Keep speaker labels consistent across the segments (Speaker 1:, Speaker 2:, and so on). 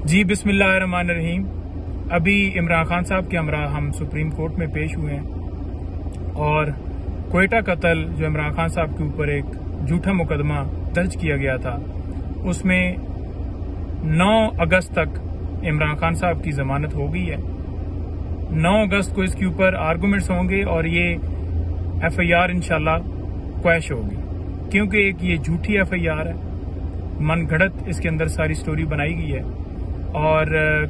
Speaker 1: जी बिस्मिल्लाहिर्रहमानिर्रहीम। अभी इमरान खान साहब के हमरा हम सुप्रीम कोर्ट में पेश हुए हैं और क्वेटा कत्ल जो इमरान खान साहब के ऊपर एक झूठा मुकदमा दर्ज किया गया था उसमें 9 अगस्त तक इमरान खान साहब की जमानत हो गई है। 9 अगस्त को इसके ऊपर आर्गूमेंट्स होंगे और ये FIR इंशाल्लाह क्वैश होगी, क्योंकि एक ये झूठी FIR है, मनगढ़ंत इसके अंदर सारी स्टोरी बनाई गई है और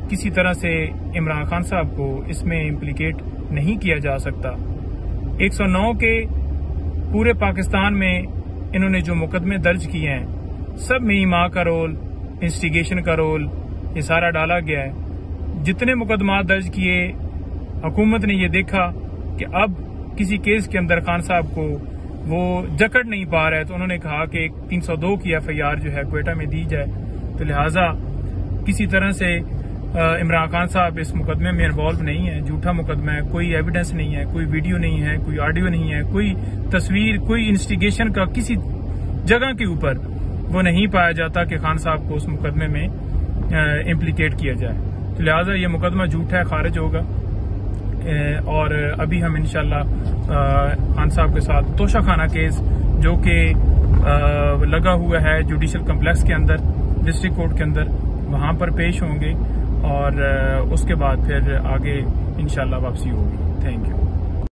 Speaker 1: किसी तरह से इमरान खान साहब को इसमें इम्प्लीकेट नहीं किया जा सकता। 109 के पूरे पाकिस्तान में इन्होंने जो मुकदमे दर्ज किए हैं सब में माँ का रोल, इंस्टिगेशन का रोल, ये सारा डाला गया है। जितने मुकदमा दर्ज किए हुकूमत ने ये देखा कि अब किसी केस के अंदर खान साहब को वो जकड़ नहीं पा रहा है, तो उन्होंने कहा कि एक 302 की FIR जो है क्वेटा में दी जाए। तो लिहाजा किसी तरह से इमरान खान साहब इस मुकदमे में इन्वॉल्व नहीं है। झूठा मुकदमा है, कोई एविडेंस नहीं है, कोई वीडियो नहीं है, कोई ऑडियो नहीं है, कोई तस्वीर, कोई इंस्टिगेशन का किसी जगह के ऊपर वो नहीं पाया जाता कि खान साहब को उस मुकदमे में इम्प्लीकेट किया जाए। तो लिहाजा ये मुकदमा झूठा है, खारिज होगा। और अभी हम इंशाल्लाह खान साहब के साथ तोशाखाना केस जो कि लगा हुआ है जुडिशल कम्प्लेक्स के अंदर, डिस्ट्रिक्ट कोर्ट के अंदर, वहां पर पेश होंगे और उसके बाद फिर आगे इंशाल्लाह वापसी होगी। Thank you.